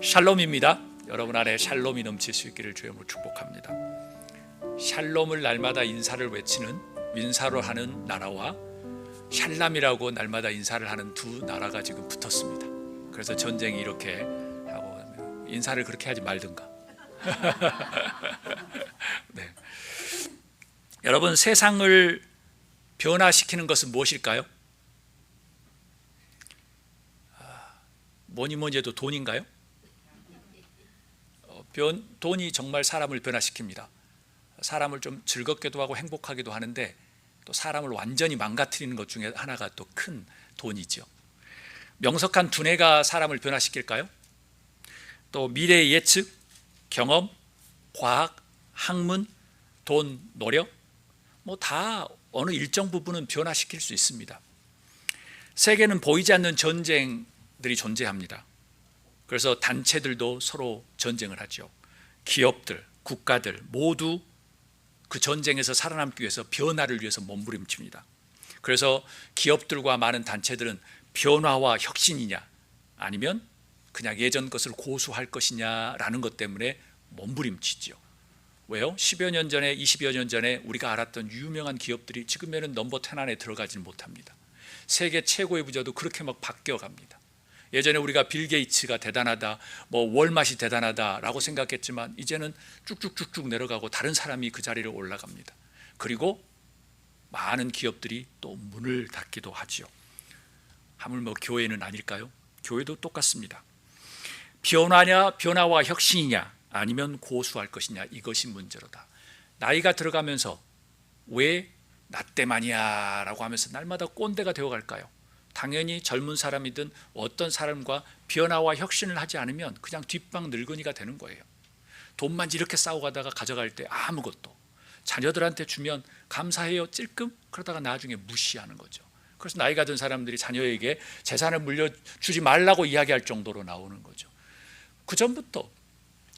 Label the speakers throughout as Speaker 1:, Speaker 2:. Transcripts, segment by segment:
Speaker 1: 샬롬입니다. 여러분 안에 샬롬이 넘칠 수 있기를 주님으로 축복합니다. 샬롬을 날마다 인사를 외치는 인사를 하는 나라와 샬람이라고 날마다 인사를 하는 두 나라가 지금 붙었습니다. 그래서 전쟁이 이렇게 하고 인사를 그렇게 하지 말든가. 네. 여러분, 세상을 변화시키는 것은 무엇일까요? 뭐니 해도 돈인가요? 돈이 정말 사람을 변화시킵니다. 사람을 좀 즐겁게도 하고 행복하기도 하는데 또 사람을 완전히 망가뜨리는 것 중에 하나가 또 큰 돈이죠. 명석한 두뇌가 사람을 변화시킬까요? 또 미래의 예측, 경험, 과학, 학문, 돈, 노력 뭐 다 어느 일정 부분은 변화시킬 수 있습니다. 세계는 보이지 않는 전쟁들이 존재합니다. 그래서 단체들도 서로 전쟁을 하죠. 기업들, 국가들 모두 그 전쟁에서 살아남기 위해서 변화를 위해서 몸부림칩니다. 그래서 기업들과 많은 단체들은 변화와 혁신이냐 아니면 그냥 예전 것을 고수할 것이냐라는 것 때문에 몸부림치죠. 왜요? 10여 년 전에 20여 년 전에 우리가 알았던 유명한 기업들이 지금에는 넘버 10 안에 들어가지는 못합니다. 세계 최고의 부자도 그렇게 막 바뀌어갑니다. 예전에 우리가 빌 게이츠가 대단하다, 뭐 월마트이 대단하다라고 생각했지만 이제는 쭉쭉쭉쭉 내려가고 다른 사람이 그 자리를 올라갑니다. 그리고 많은 기업들이 또 문을 닫기도 하죠. 하물며 교회는 아닐까요? 교회도 똑같습니다. 변화냐, 변화와 혁신이냐, 아니면 고수할 것이냐, 이것이 문제로다. 나이가 들어가면서 왜 나 때만이야 라고 하면서 날마다 꼰대가 되어갈까요? 당연히 젊은 사람이든 어떤 사람과 변화와 혁신을 하지 않으면 그냥 뒷방 늙은이가 되는 거예요. 돈만 이렇게 싸워가다가 가져갈 때 아무것도, 자녀들한테 주면 감사해요 찔끔, 그러다가 나중에 무시하는 거죠. 그래서 나이가 든 사람들이 자녀에게 재산을 물려주지 말라고 이야기할 정도로 나오는 거죠. 그 전부터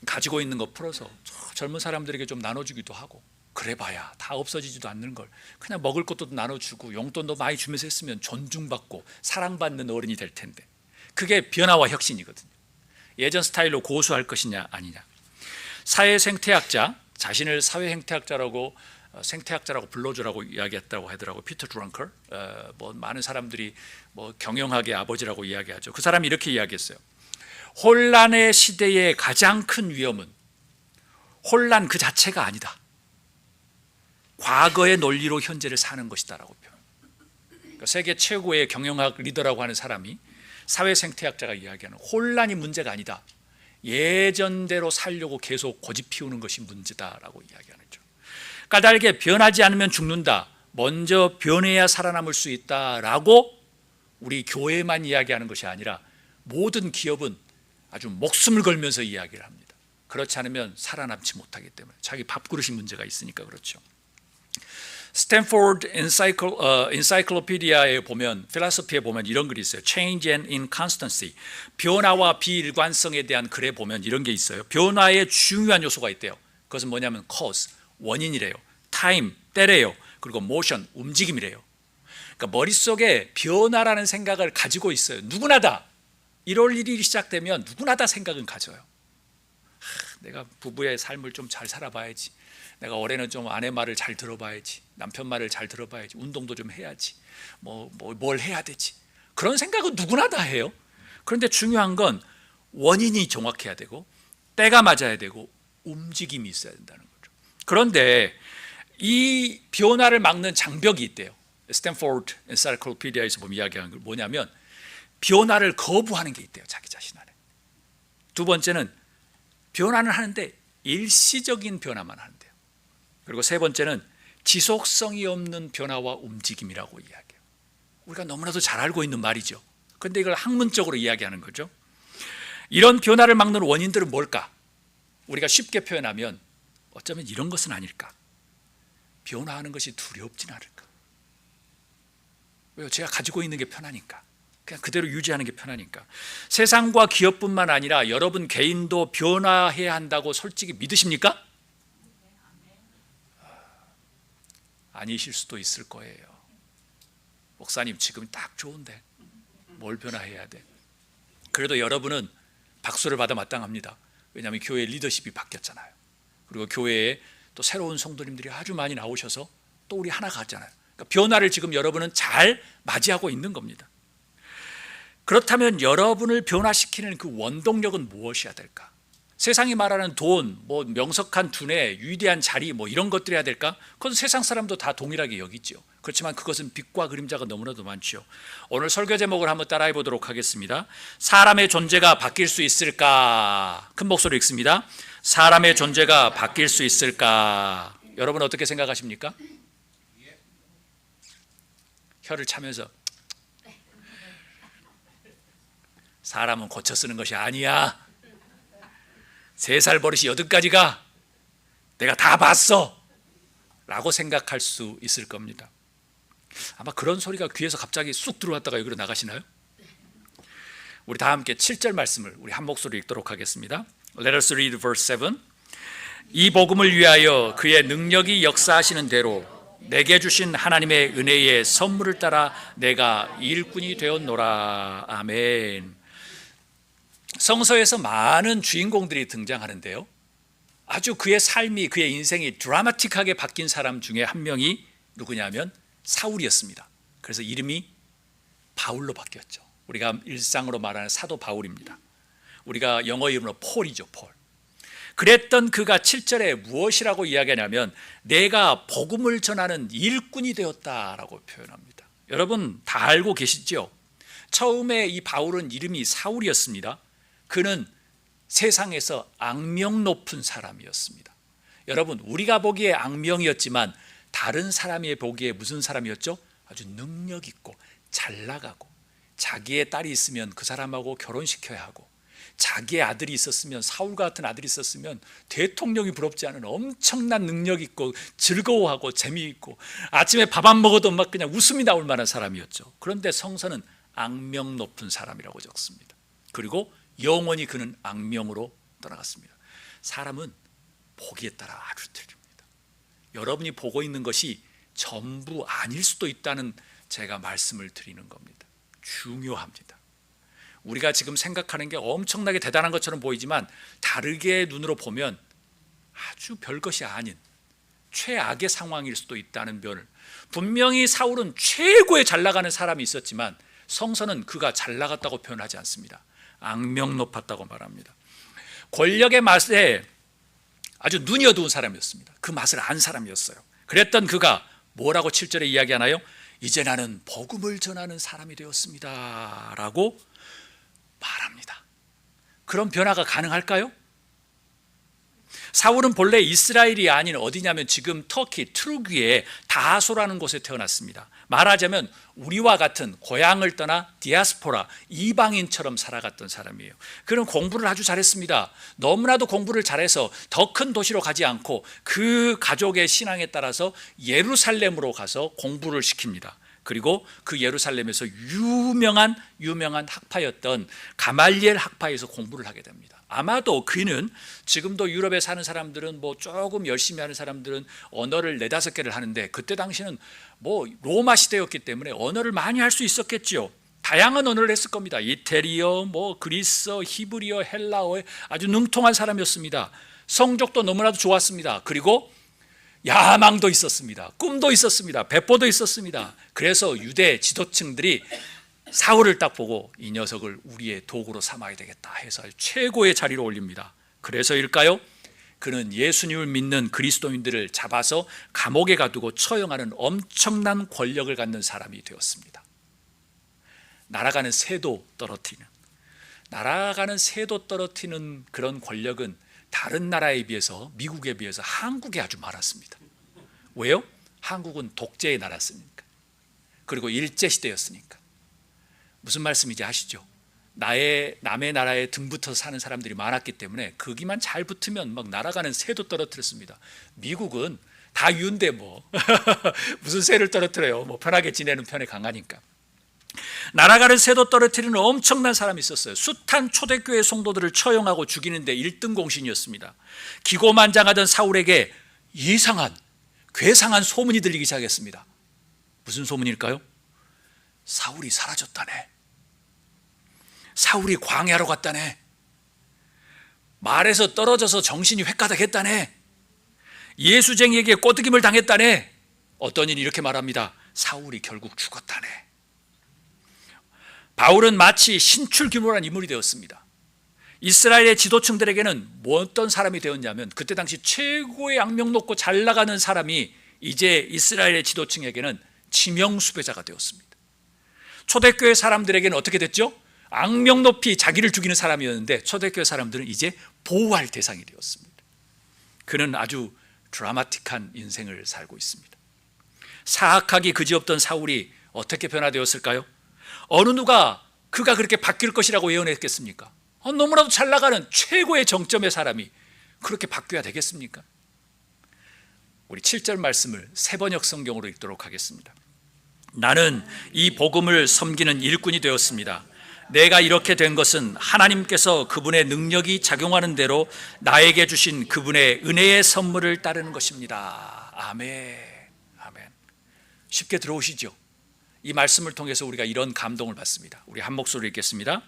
Speaker 1: 가지고 있는 거 풀어서 젊은 사람들에게 좀 나눠주기도 하고, 그래봐야 다 없어지지도 않는 걸 그냥 먹을 것도 나눠주고 용돈도 많이 주면서 했으면 존중받고 사랑받는 어른이 될 텐데, 그게 변화와 혁신이거든요. 예전 스타일로 고수할 것이냐 아니냐. 사회생태학자, 자신을 사회생태학자라고 생태학자라고 불러주라고 이야기했다고 하더라고요. 피터 드렁커. 뭐 많은 사람들이 뭐 경영학의 아버지라고 이야기하죠. 그 사람이 이렇게 이야기했어요. 혼란의 시대의 가장 큰 위험은 혼란 그 자체가 아니다, 과거의 논리로 현재를 사는 것이다라고 그러니까 세계 최고의 경영학 리더라고 하는 사람이, 사회생태학자가 이야기하는 혼란이 문제가 아니다, 예전대로 살려고 계속 고집 피우는 것이 문제다라고 이야기하는 거죠. 까닭에 변하지 않으면 죽는다, 먼저 변해야 살아남을 수 있다라고 우리 교회만 이야기하는 것이 아니라 모든 기업은 아주 목숨을 걸면서 이야기를 합니다. 그렇지 않으면 살아남지 못하기 때문에, 자기 밥그릇이 문제가 있으니까 그렇죠. 스탠포드 엔사이클로피디아에 보면, 필로소피에 보면 이런 글이 있어요. Change and Inconstancy, 변화와 비일관성에 대한 글에 보면 이런 게 있어요. 변화의 중요한 요소가 있대요. 그것은 뭐냐면 cause, 원인이래요. time, 때래요. 그리고 motion, 움직임이래요. 그러니까 머릿속에 변화라는 생각을 가지고 있어요. 누구나 다 1월 1일이 시작되면 누구나 다 생각은 가져요. 내가 부부의 삶을 좀 잘 살아봐야지, 내가 올해는 좀 아내 말을 잘 들어봐야지, 남편 말을 잘 들어봐야지, 운동도 좀 해야지, 뭘 해야 되지, 그런 생각은 누구나 다 해요. 그런데 중요한 건 원인이 정확해야 되고 때가 맞아야 되고 움직임이 있어야 된다는 거죠. 그런데 이 변화를 막는 장벽이 있대요. 스탠포드 엔사이클로피디아에서 보면 이야기하는 건 뭐냐면, 변화를 거부하는 게 있대요, 자기 자신 안에. 두 번째는 변화는 하는데 일시적인 변화만 하는데요. 그리고 세 번째는 지속성이 없는 변화와 움직임이라고 이야기해요. 우리가 너무나도 잘 알고 있는 말이죠. 그런데 이걸 학문적으로 이야기하는 거죠. 이런 변화를 막는 원인들은 뭘까? 우리가 쉽게 표현하면 어쩌면 이런 것은 아닐까? 변화하는 것이 두렵진 않을까? 왜요? 제가 가지고 있는 게 편하니까, 그냥 그대로 유지하는 게 편하니까. 세상과 기업뿐만 아니라 여러분 개인도 변화해야 한다고 솔직히 믿으십니까? 아니실 수도 있을 거예요. 목사님, 지금 딱 좋은데 뭘 변화해야 돼? 그래도 여러분은 박수를 받아 마땅합니다. 왜냐하면 교회 리더십이 바뀌었잖아요. 그리고 교회에 또 새로운 성도님들이 아주 많이 나오셔서 또 우리 하나 같잖아요. 그러니까 변화를 지금 여러분은 잘 맞이하고 있는 겁니다. 그렇다면 여러분을 변화시키는 그 원동력은 무엇이어야 될까? 세상이 말하는 돈, 뭐 명석한 두뇌, 위대한 자리, 뭐 이런 것들이 해야 될까? 그건 세상 사람도 다 동일하게 여기죠. 그렇지만 그것은 빛과 그림자가 너무나도 많죠. 오늘 설교 제목을 한번 따라해 보도록 하겠습니다. 사람의 존재가 바뀔 수 있을까? 큰 목소리로 읽습니다. 사람의 존재가 바뀔 수 있을까? 여러분 어떻게 생각하십니까? 혀를 차면서 사람은 고쳐 쓰는 것이 아니야. 3살 버릇이 8가지가 내가 다 봤어 라고 생각할 수 있을 겁니다. 아마 그런 소리가 귀에서 갑자기 쑥 들어왔다가 여기로 나가시나요? 우리 다 함께 7절 말씀을 우리 한 목소리 읽도록 하겠습니다. Let us read verse 7. 이 복음을 위하여 그의 능력이 역사하시는 대로 내게 주신 하나님의 은혜의 선물을 따라 내가 일꾼이 되었노라. 아멘. 성서에서 많은 주인공들이 등장하는데요, 아주 그의 삶이, 그의 인생이 드라마틱하게 바뀐 사람 중에 한 명이 누구냐면 사울이었습니다. 그래서 이름이 바울로 바뀌었죠. 우리가 일상으로 말하는 사도 바울입니다. 우리가 영어 이름으로 폴이죠, 폴. 그랬던 그가 7절에 무엇이라고 이야기하냐면 내가 복음을 전하는 일꾼이 되었다라고 표현합니다. 여러분 다 알고 계시죠? 처음에 이 바울은 이름이 사울이었습니다. 그는 세상에서 악명 높은 사람이었습니다. 여러분 우리가 보기에 악명이었지만 다른 사람이 보기에 무슨 사람이었죠? 아주 능력 있고 잘 나가고, 자기의 딸이 있으면 그 사람하고 결혼시켜야 하고, 자기의 아들이 있었으면, 사울 같은 아들이 있었으면 대통령이 부럽지 않은 엄청난 능력 있고 즐거워하고 재미있고 아침에 밥 안 먹어도 막 그냥 웃음이 나올 만한 사람이었죠. 그런데 성서는 악명 높은 사람이라고 적습니다. 그리고 영원히 그는 악명으로 떠나갔습니다. 사람은 보기에 따라 아주 틀립니다. 여러분이 보고 있는 것이 전부 아닐 수도 있다는 제가 말씀을 드리는 겁니다. 중요합니다. 우리가 지금 생각하는 게 엄청나게 대단한 것처럼 보이지만 다르게 눈으로 보면 아주 별것이 아닌 최악의 상황일 수도 있다는 면을, 분명히 사울은 최고의 잘 나가는 사람이 있었지만 성서는 그가 잘 나갔다고 표현하지 않습니다. 악명 높았다고 말합니다. 권력의 맛에 아주 눈이 어두운 사람이었습니다. 그 맛을 안 사람이었어요. 그랬던 그가 뭐라고 7절에 이야기하나요? 이제 나는 복음을 전하는 사람이 되었습니다 라고 말합니다. 그런 변화가 가능할까요? 사울은 본래 이스라엘이 아닌 어디냐면 지금 터키 트루기의 다하소라는 곳에 태어났습니다. 말하자면 우리와 같은 고향을 떠나 디아스포라, 이방인처럼 살아갔던 사람이에요. 그는 공부를 아주 잘했습니다. 너무나도 공부를 잘해서 더 큰 도시로 가지 않고 그 가족의 신앙에 따라서 예루살렘으로 가서 공부를 시킵니다. 그리고 그 예루살렘에서 유명한 학파였던 가말리엘 학파에서 공부를 하게 됩니다. 아마도 그는 지금도 유럽에 사는 사람들은 뭐 조금 열심히 하는 사람들은 언어를 4-5개를 하는데 그때 당시는 뭐 로마 시대였기 때문에 언어를 많이 할 수 있었겠지요. 다양한 언어를 했을 겁니다. 이태리어, 뭐 그리스어, 히브리어, 헬라어에 아주 능통한 사람이었습니다. 성적도 너무나도 좋았습니다. 그리고 야망도 있었습니다. 꿈도 있었습니다. 배포도 있었습니다. 그래서 유대 지도층들이 사울을 딱 보고 이 녀석을 우리의 도구로 삼아야 되겠다 해서 최고의 자리로 올립니다. 그래서일까요? 그는 예수님을 믿는 그리스도인들을 잡아서 감옥에 가두고 처형하는 엄청난 권력을 갖는 사람이 되었습니다. 날아가는 새도 떨어뜨리는 그런 권력은 다른 나라에 비해서, 미국에 비해서 한국에 아주 많았습니다. 왜요? 한국은 독재의 나라였으니까. 그리고 일제시대였으니까. 무슨 말씀인지 아시죠? 남의 나라에 등붙어서 사는 사람들이 많았기 때문에 거기만 잘 붙으면 막 날아가는 새도 떨어뜨렸습니다. 미국은 다 유인데 뭐 무슨 새를 떨어뜨려요? 뭐 편하게 지내는 편에 강하니까. 날아가는 새도 떨어뜨리는 엄청난 사람이 있었어요. 숱한 초대교회 성도들을 처형하고 죽이는데 1등 공신이었습니다. 기고만장하던 사울에게 이상한 괴상한 소문이 들리기 시작했습니다. 무슨 소문일까요? 사울이 사라졌다네. 사울이 광야로 갔다네. 말에서 떨어져서 정신이 획가닥했다네. 예수쟁이에게 꼬드김을 당했다네. 어떤 이는 이렇게 말합니다. 사울이 결국 죽었다네. 바울은 마치 신출귀몰한 인물이 되었습니다. 이스라엘의 지도층들에게는 어떤 사람이 되었냐면, 그때 당시 최고의 악명 높고 잘 나가는 사람이 이제 이스라엘의 지도층에게는 지명수배자가 되었습니다. 초대교회 사람들에게는 어떻게 됐죠? 악명 높이 자기를 죽이는 사람이었는데 초대교회 사람들은 이제 보호할 대상이 되었습니다. 그는 아주 드라마틱한 인생을 살고 있습니다. 사악하기 그지없던 사울이 어떻게 변화되었을까요? 어느 누가 그가 그렇게 바뀔 것이라고 예언했겠습니까? 너무나도 잘 나가는 최고의 정점의 사람이 그렇게 바뀌어야 되겠습니까? 우리 7절 말씀을 새번역 성경으로 읽도록 하겠습니다. 나는 이 복음을 섬기는 일꾼이 되었습니다. 내가 이렇게 된 것은 하나님께서 그분의 능력이 작용하는 대로 나에게 주신 그분의 은혜의 선물을 따르는 것입니다. 아멘. 아멘. 쉽게 들어오시죠? 이 말씀을 통해서 우리가 이런 감동을 받습니다. 우리 한 목소리로 읽겠습니다.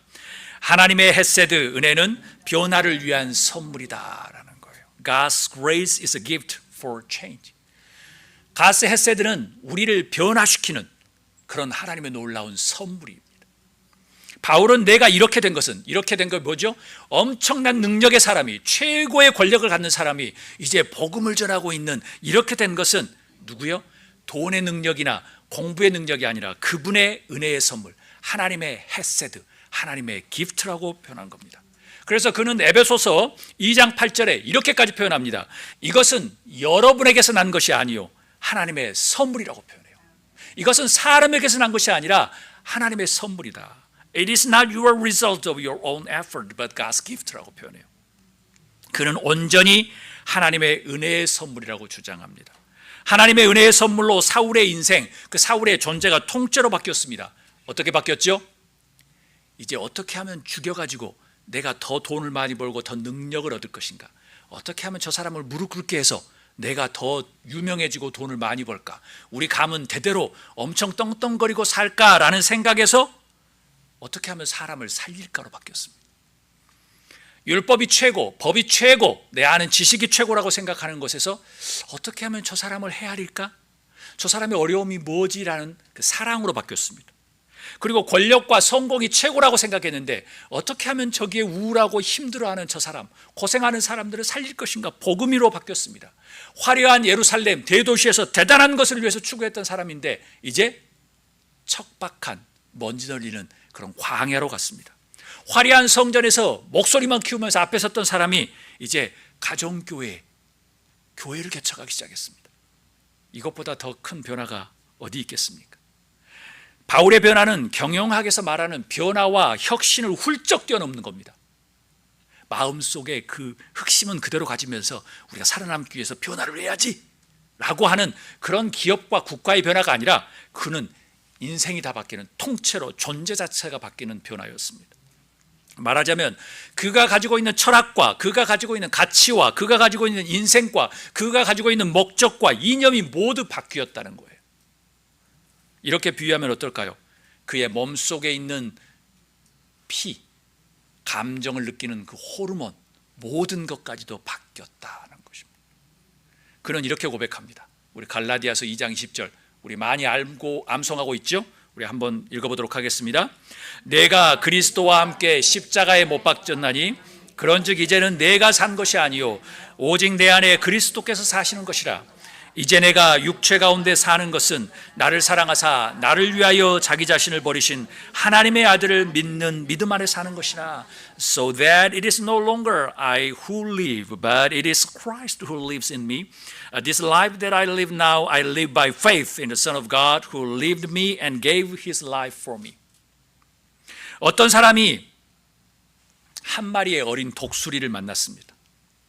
Speaker 1: 하나님의 헤세드, 은혜는 변화를 위한 선물이다라는 거예요. God's grace is a gift for change. God's 헤세드는 우리를 변화시키는 그런 하나님의 놀라운 선물입니다. 바울은 내가 이렇게 된 것은, 이렇게 된 거 뭐죠? 엄청난 능력의 사람이, 최고의 권력을 갖는 사람이 이제 복음을 전하고 있는, 이렇게 된 것은 누구요? 돈의 능력이나 공부의 능력이 아니라 그분의 은혜의 선물, 하나님의 헤세드, 하나님의 기프트라고 표현한 겁니다. 그래서 그는 에베소서 2장 8절에 이렇게까지 표현합니다. 이것은 여러분에게서 난 것이 아니요 하나님의 선물이라고 표현해요. 이것은 사람에게서 난 것이 아니라 하나님의 선물이다. It is not your result of your own effort, but God's gift라고 표현해요. 그는 온전히 하나님의 은혜의 선물이라고 주장합니다. 하나님의 은혜의 선물로 사울의 인생, 그 사울의 존재가 통째로 바뀌었습니다. 어떻게 바뀌었죠? 이제 어떻게 하면 죽여가지고 내가 더 돈을 많이 벌고 더 능력을 얻을 것인가? 어떻게 하면 저 사람을 무릎 꿇게 해서 내가 더 유명해지고 돈을 많이 벌까? 우리 가문 대대로 엄청 떵떵거리고 살까라는 생각에서 어떻게 하면 사람을 살릴까로 바뀌었습니다. 율법이 최고, 법이 최고, 내 아는 지식이 최고라고 생각하는 것에서 어떻게 하면 저 사람을 헤아릴까? 저 사람의 어려움이 뭐지라는 그 사랑으로 바뀌었습니다. 그리고 권력과 성공이 최고라고 생각했는데 어떻게 하면 저기에 우울하고 힘들어하는 저 사람, 고생하는 사람들을 살릴 것인가? 복음으로 바뀌었습니다. 화려한 예루살렘 대도시에서 대단한 것을 위해서 추구했던 사람인데 이제 척박한 먼지 널리는 그런 광야로 갔습니다. 화려한 성전에서 목소리만 키우면서 앞에 섰던 사람이 이제 가정교회, 교회를 개척하기 시작했습니다. 이것보다 더 큰 변화가 어디 있겠습니까? 바울의 변화는 경영학에서 말하는 변화와 혁신을 훌쩍 뛰어넘는 겁니다. 마음속에 그 흑심은 그대로 가지면서 우리가 살아남기 위해서 변화를 해야지 라고 하는 그런 기업과 국가의 변화가 아니라 그는 인생이 다 바뀌는, 통째로 존재 자체가 바뀌는 변화였습니다. 말하자면 그가 가지고 있는 철학과 그가 가지고 있는 가치와 그가 가지고 있는 인생과 그가 가지고 있는 목적과 이념이 모두 바뀌었다는 거예요. 이렇게 비유하면 어떨까요? 그의 몸속에 있는 피, 감정을 느끼는 그 호르몬, 모든 것까지도 바뀌었다는 것입니다. 그는 이렇게 고백합니다. 우리 갈라디아서 2장 20절, 우리 많이 알고 암송하고 있죠? 우리 한번 읽어보도록 하겠습니다. 내가 그리스도와 함께 십자가에 못 박혔나니 그런즉 이제는 내가 산 것이 아니요 오직 내 안에 그리스도께서 사시는 것이라. 이제 내가 육체 가운데 사는 것은 나를 사랑하사 나를 위하여 자기 자신을 버리신 하나님의 아들을 믿는 믿음 안에 사는 것이라. So that it is no longer I who live, but it is Christ who lives in me. This life that I live now, I live by faith in the Son of God who lived me and gave his life for me. 어떤 사람이 한 마리의 어린 독수리를 만났습니다.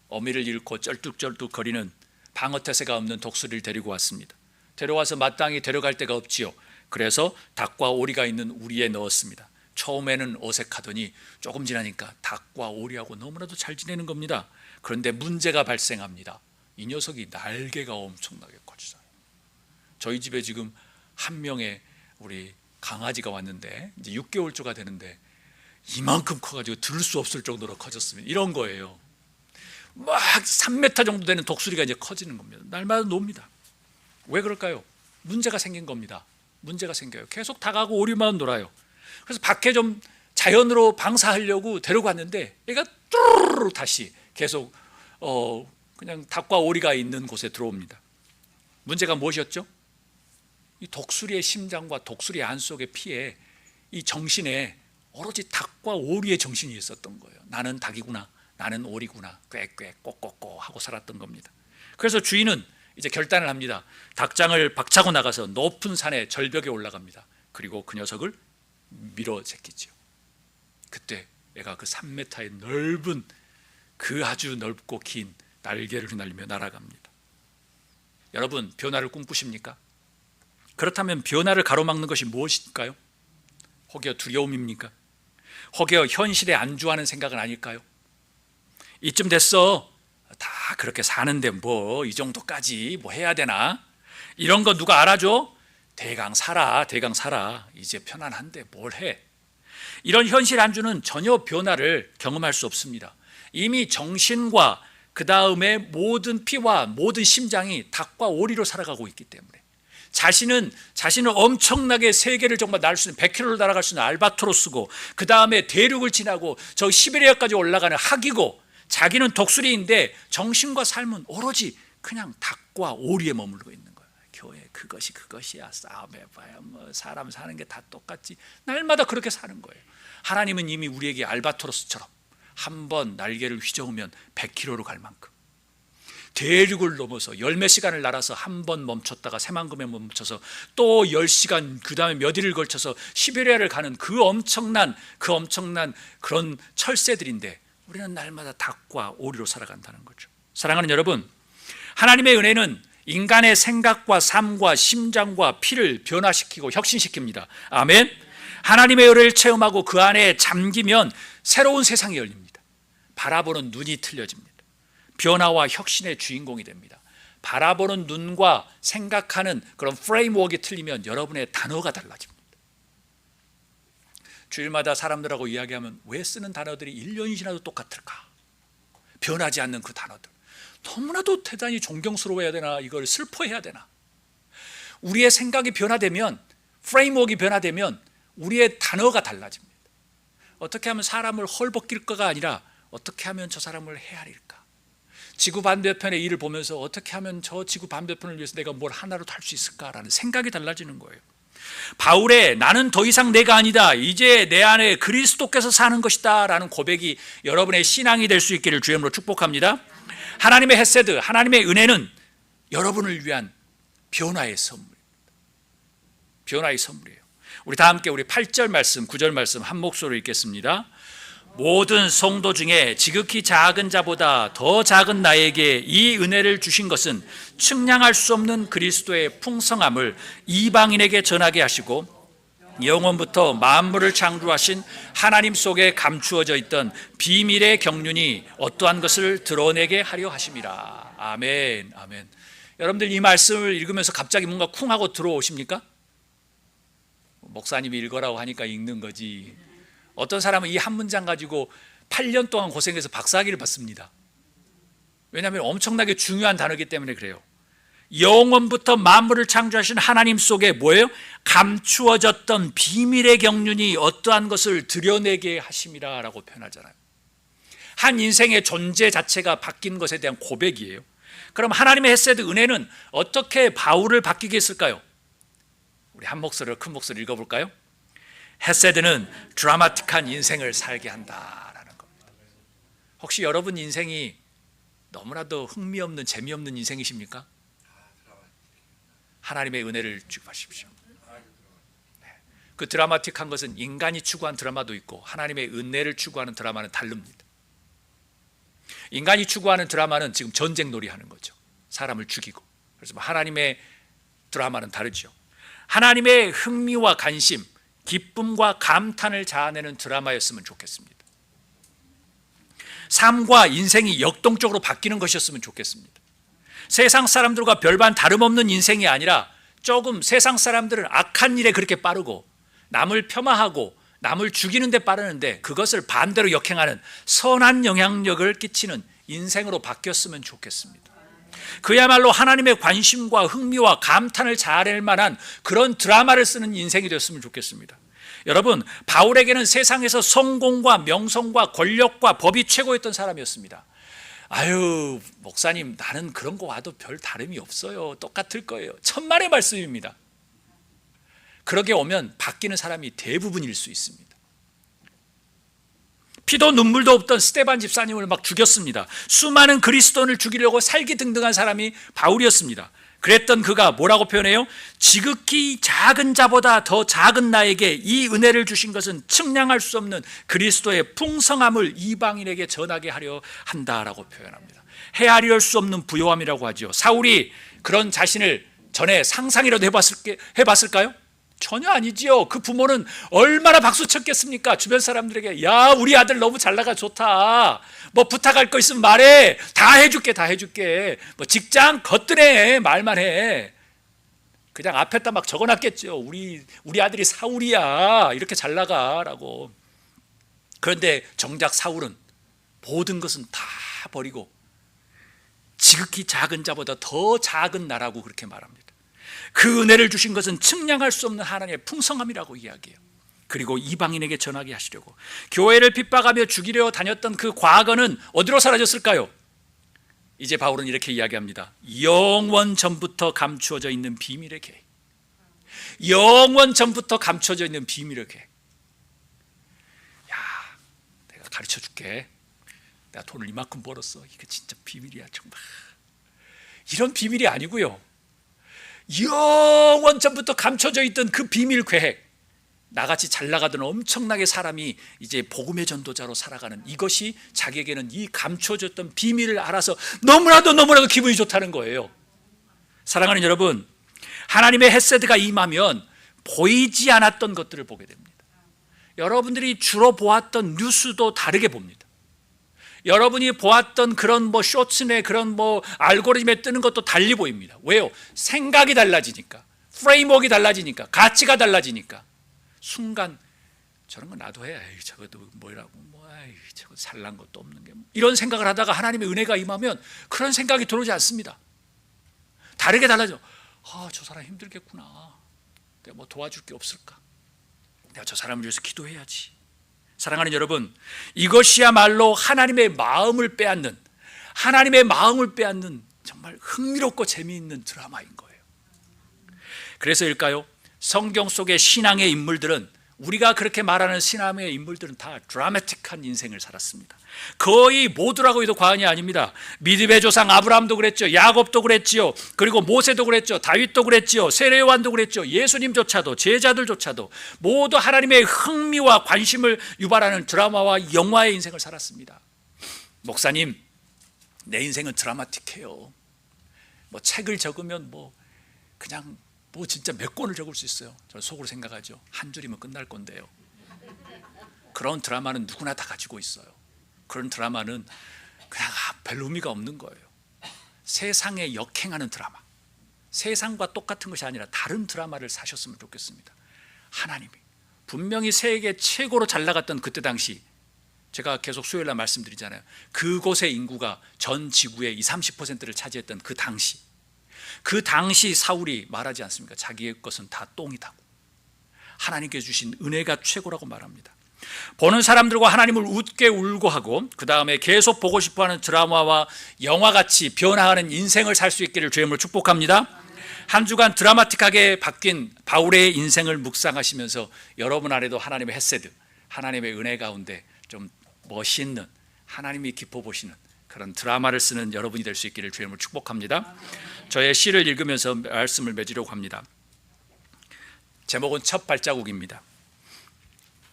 Speaker 1: 어미를 잃고 쩔뚝쩔뚝 거리는 방어태세가 없는 독수리를 데리고 왔습니다. 데려와서 마땅히 데려갈 데가 없지요. 그래서 닭과 오리가 있는 우리에 넣었습니다. 처음에는 어색하더니 조금 지나니까 닭과 오리하고 너무나도 잘 지내는 겁니다. 그런데 문제가 발생합니다. 이 녀석이 날개가 엄청나게 커지잖아요. 저희 집에 지금 한 명의 우리 강아지가 왔는데 이제 6개월째가 되는데 이만큼 커가지고 들을 수 없을 정도로 커졌습니다. 이런 거예요. 막 3m 정도 되는 독수리가 이제 커지는 겁니다. 날마다 놉니다. 왜 그럴까요? 문제가 생긴 겁니다. 문제가 생겨요. 계속 다가고 오리만 놀아요. 그래서 밖에 좀 자연으로 방사하려고 데려갔는데 얘가 뚜루루 다시 계속 그냥 닭과 오리가 있는 곳에 들어옵니다. 문제가 무엇이었죠? 이 독수리의 심장과 독수리의 안 속의 피에 이 정신에 오로지 닭과 오리의 정신이 있었던 거예요. 나는 닭이구나, 나는 오리구나, 꽥꽥 꼬꼬꼬 하고 살았던 겁니다. 그래서 주인은 이제 결단을 합니다. 닭장을 박차고 나가서 높은 산의 절벽에 올라갑니다. 그리고 그 녀석을 밀어 제끼죠. 그때 애가 그 3m의 넓은 그 아주 넓고 긴 날개를 휘날리며 날아갑니다. 여러분, 변화를 꿈꾸십니까? 그렇다면 변화를 가로막는 것이 무엇일까요? 혹여 두려움입니까? 혹여 현실에 안주하는 생각은 아닐까요? 이쯤 됐어, 다 그렇게 사는데 뭐 이 정도까지 뭐 해야 되나? 이런 거 누가 알아줘? 대강 살아, 대강 살아. 이제 편안한데 뭘 해? 이런 현실 안주는 전혀 변화를 경험할 수 없습니다. 이미 정신과 그 다음에 모든 피와 모든 심장이 닭과 오리로 살아가고 있기 때문에 자신은 엄청나게 세계를 정말 날 수 있는 100km를 날아갈 수 있는 알바트로스고, 그 다음에 대륙을 지나고 저 시베리아까지 올라가는 학이고, 자기는 독수리인데 정신과 삶은 오로지 그냥 닭과 오리에 머물고 있는 거예요. 교회 그것이야. 싸움해봐야 뭐 사람 사는 게 다 똑같지. 날마다 그렇게 사는 거예요. 하나님은 이미 우리에게 알바트로스처럼 한번 날개를 휘저으면 100km로 갈 만큼, 대륙을 넘어서 열몇 시간을 날아서 한 번 멈췄다가 새만금에 멈춰서 또 10시간 그 다음에 몇 일을 걸쳐서 시베리아를 가는 그 엄청난 그런 철새들인데, 우리는 날마다 닭과 오리로 살아간다는 거죠. 사랑하는 여러분, 하나님의 은혜는 인간의 생각과 삶과 심장과 피를 변화시키고 혁신시킵니다. 아멘. 하나님의 은혜를 체험하고 그 안에 잠기면 새로운 세상이 열립니다. 바라보는 눈이 틀려집니다. 변화와 혁신의 주인공이 됩니다. 바라보는 눈과 생각하는 그런 프레임워크가 틀리면 여러분의 단어가 달라집니다. 주일마다 사람들하고 이야기하면 왜 쓰는 단어들이 1년이 지나도 똑같을까? 변하지 않는 그 단어들, 너무나도 대단히 존경스러워야 되나, 이걸 슬퍼해야 되나? 우리의 생각이 변화되면, 프레임워크가 변화되면 우리의 단어가 달라집니다. 어떻게 하면 사람을 헐벗길까가 아니라 어떻게 하면 저 사람을 헤아릴까? 지구 반대편의 일을 보면서 어떻게 하면 저 지구 반대편을 위해서 내가 뭘 하나로 할 수 있을까라는 생각이 달라지는 거예요. 바울의 나는 더 이상 내가 아니다, 이제 내 안에 그리스도께서 사는 것이다 라는 고백이 여러분의 신앙이 될 수 있기를 주님으로 축복합니다. 하나님의 헤세드, 하나님의 은혜는 여러분을 위한 변화의 선물입니다. 변화의 선물이에요. 우리 다 함께 우리 8절 말씀, 9절 말씀 한 목소리로 읽겠습니다. 모든 성도 중에 지극히 작은 자보다 더 작은 나에게 이 은혜를 주신 것은 측량할 수 없는 그리스도의 풍성함을 이방인에게 전하게 하시고, 영원부터 만물을 창조하신 하나님 속에 감추어져 있던 비밀의 경륜이 어떠한 것을 드러내게 하려 하심이라. 아멘, 아멘. 여러분들 이 말씀을 읽으면서 갑자기 뭔가 쿵 하고 들어오십니까? 목사님이 읽으라고 하니까 읽는 거지. 어떤 사람은 이 한 문장 가지고 8년 동안 고생해서 박사학위를 받습니다. 왜냐하면 엄청나게 중요한 단어이기 때문에 그래요. 영원부터 만물을 창조하신 하나님 속에 뭐예요? 감추어졌던 비밀의 경륜이 어떠한 것을 드러내게 하심이라 라고 표현하잖아요. 한 인생의 존재 자체가 바뀐 것에 대한 고백이에요. 그럼 하나님의 헤세드 은혜는 어떻게 바울을 바뀌게 했을까요? 우리 한 목소리로 큰 목소리로 읽어볼까요? 헤세드는 드라마틱한 인생을 살게 한다라는 겁니다. 혹시 여러분 인생이 너무나도 흥미없는 재미없는 인생이십니까? 하나님의 은혜를 추구하십시오. 그 드라마틱한 것은 인간이 추구한 드라마도 있고 하나님의 은혜를 추구하는 드라마는 다릅니다. 인간이 추구하는 드라마는 지금 전쟁놀이 하는 거죠. 사람을 죽이고. 그래서 하나님의 드라마는 다르죠. 하나님의 흥미와 관심, 기쁨과 감탄을 자아내는 드라마였으면 좋겠습니다. 삶과 인생이 역동적으로 바뀌는 것이었으면 좋겠습니다. 세상 사람들과 별반 다름없는 인생이 아니라 조금 세상 사람들은 악한 일에 그렇게 빠르고 남을 폄하하고 남을 죽이는 데 빠르는데 그것을 반대로 역행하는 선한 영향력을 끼치는 인생으로 바뀌었으면 좋겠습니다. 그야말로 하나님의 관심과 흥미와 감탄을 자아낼 만한 그런 드라마를 쓰는 인생이 되었으면 좋겠습니다. 여러분, 바울에게는 세상에서 성공과 명성과 권력과 법이 최고였던 사람이었습니다. 아유, 목사님, 나는 그런 거 와도 별 다름이 없어요. 똑같을 거예요. 천만의 말씀입니다. 그러게 오면 바뀌는 사람이 대부분일 수 있습니다. 피도 눈물도 없던 스데반 집사님을 막 죽였습니다. 수많은 그리스도인을 죽이려고 살기등등한 사람이 바울이었습니다. 그랬던 그가 뭐라고 표현해요? 지극히 작은 자보다 더 작은 나에게 이 은혜를 주신 것은 측량할 수 없는 그리스도의 풍성함을 이방인에게 전하게 하려 한다라고 표현합니다. 헤아릴 수 없는 부요함이라고 하죠. 사울이 그런 자신을 전에 상상이라도 해봤을까요? 전혀 아니지요. 그 부모는 얼마나 박수 쳤겠습니까? 주변 사람들에게 야, 우리 아들 너무 잘나가 좋다. 뭐 부탁할 거 있으면 말해. 다 해줄게, 다 해줄게. 뭐 직장 거뜬해, 말만 해. 그냥 앞에다 막 적어놨겠죠. 우리 아들이 사울이야. 이렇게 잘나가라고. 그런데 정작 사울은 모든 것은 다 버리고 지극히 작은 자보다 더 작은 나라고 그렇게 말합니다. 그 은혜를 주신 것은 측량할 수 없는 하나님의 풍성함이라고 이야기해요. 그리고 이방인에게 전하게 하시려고 교회를 핍박하며 죽이려 다녔던 그 과거는 어디로 사라졌을까요? 이제 바울은 이렇게 이야기합니다. 영원 전부터 감추어져 있는 비밀의 계획. 영원 전부터 감춰져 있는 비밀의 계획. 야, 내가 가르쳐 줄게. 내가 돈을 이만큼 벌었어. 이거 진짜 비밀이야, 정말. 이런 비밀이 아니고요, 영원 전부터 감춰져 있던 그 비밀 계획, 나같이 잘 나가던 엄청나게 사람이 이제 복음의 전도자로 살아가는 이것이 자기에게는 이 감춰졌던 비밀을 알아서 너무나도 기분이 좋다는 거예요. 사랑하는 여러분, 하나님의 헤세드가 임하면 보이지 않았던 것들을 보게 됩니다. 여러분들이 주로 보았던 뉴스도 다르게 봅니다. 여러분이 보았던 그런 쇼츠내 그런 알고리즘에 뜨는 것도 달리 보입니다. 왜요? 생각이 달라지니까, 프레임워크가 달라지니까, 가치가 달라지니까. 순간 저런 거 나도 해. 에이, 저것도 뭐라고, 저거 잘난 것도 없는 게 이런 생각을 하다가 하나님의 은혜가 임하면 그런 생각이 들어오지 않습니다. 다르게 달라져. 저 사람 힘들겠구나. 내가 도와줄 게 없을까? 내가 저 사람을 위해서 기도해야지. 사랑하는 여러분, 이것이야말로 하나님의 마음을 빼앗는 정말 흥미롭고 재미있는 드라마인 거예요. 그래서일까요? 성경 속의 신앙의 인물들은, 우리가 그렇게 말하는 신앙의 인물들은 다 드라마틱한 인생을 살았습니다. 거의 모두라고 해도 과언이 아닙니다. 믿음의 조상 아브라함도 그랬죠. 야곱도 그랬지요. 그리고 모세도 그랬죠. 다윗도 그랬지요. 세례요한도 그랬죠. 예수님조차도, 제자들조차도 모두 하나님의 흥미와 관심을 유발하는 드라마와 영화의 인생을 살았습니다. 목사님, 내 인생은 드라마틱해요. 책을 적으면 그냥 진짜 몇 권을 적을 수 있어요. 저는 속으로 생각하죠. 한 줄이면 끝날 건데요. 그런 드라마는 누구나 다 가지고 있어요. 그런 드라마는 그냥 별 의미가 없는 거예요. 세상에 역행하는 드라마, 세상과 똑같은 것이 아니라 다른 드라마를 사셨으면 좋겠습니다. 하나님이 분명히 세계 최고로 잘 나갔던 그때 당시, 제가 계속 수요일날 말씀드리잖아요. 그곳의 인구가 전 지구의 20-30%를 차지했던 그 당시 사울이 말하지 않습니까? 자기의 것은 다 똥이다고. 하나님께 주신 은혜가 최고라고 말합니다. 보는 사람들과 하나님을 웃게 울고 하고, 그 다음에 계속 보고 싶어하는 드라마와 영화같이 변화하는 인생을 살 수 있기를 주의 이름으로 축복합니다. 한 주간 드라마틱하게 바뀐 바울의 인생을 묵상하시면서 여러분 안에도 하나님의 헤세드, 하나님의 은혜 가운데 좀 멋있는, 하나님이 기뻐 보시는 그런 드라마를 쓰는 여러분이 될 수 있기를 주의 이름으로 축복합니다. 저의 시를 읽으면서 말씀을 맺으려고 합니다. 제목은 첫 발자국입니다.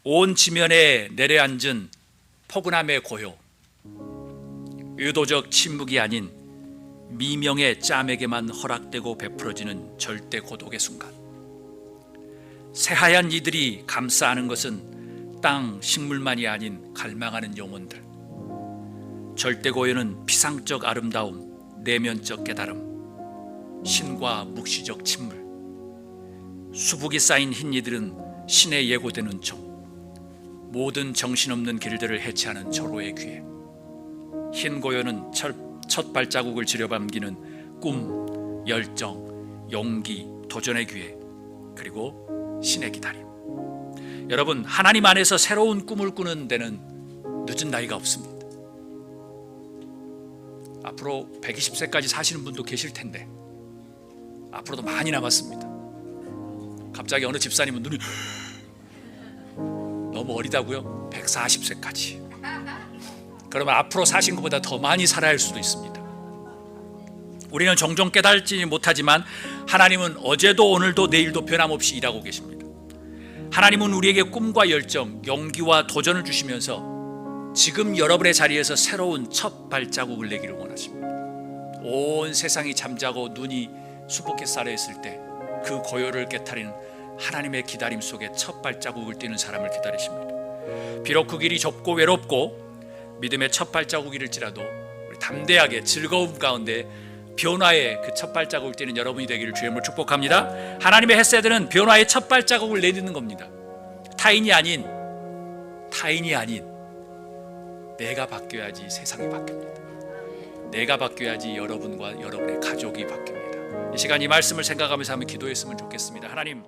Speaker 1: 온 지면에 내려앉은 포근함의 고요, 의도적 침묵이 아닌 미명의 짬에게만 허락되고 베풀어지는 절대 고독의 순간, 새하얀 이들이 감싸 안은 것은 땅 식물만이 아닌 갈망하는 영혼들. 절대 고요는 피상적 아름다움, 내면적 깨달음, 신과 묵시적 침물. 수북이 쌓인 흰 이들은 신에 예고되는 종, 모든 정신없는 길들을 해체하는 절호의 기회. 흰 고요는 첫 발자국을 지려밤기는 꿈, 열정, 용기, 도전의 기회, 그리고 신의 기다림. 여러분, 하나님 안에서 새로운 꿈을 꾸는 데는 늦은 나이가 없습니다. 앞으로 120세까지 사시는 분도 계실 텐데 앞으로도 많이 남았습니다. 갑자기 어느 집사님은 눈이 너무 어리다고요? 140세까지. 그러면 앞으로 사신 것보다 더 많이 살아야 할 수도 있습니다. 우리는 종종 깨달지 못하지만 하나님은 어제도 오늘도 내일도 변함없이 일하고 계십니다. 하나님은 우리에게 꿈과 열정, 용기와 도전을 주시면서 지금 여러분의 자리에서 새로운 첫 발자국을 내기를 원하십니다. 온 세상이 잠자고 눈이 수북히 쌓여 있을 때 그 고요를 깨트리는 하나님의 기다림 속에 첫 발자국을 띄는 사람을 기다리십니다. 비록 그 길이 좁고 외롭고 믿음의 첫 발자국일지라도 우리 담대하게 즐거움 가운데 변화의 그 첫 발자국을 띄는 여러분이 되기를 주의 이름으로 축복합니다. 하나님의 헤세드는 변화의 첫 발자국을 내딛는 겁니다. 타인이 아닌 내가 바뀌어야지 세상이 바뀝니다. 내가 바뀌어야지 여러분과 여러분의 가족이 바뀝니다. 이 시간 이 말씀을 생각하면서 한번 기도했으면 좋겠습니다. 하나님,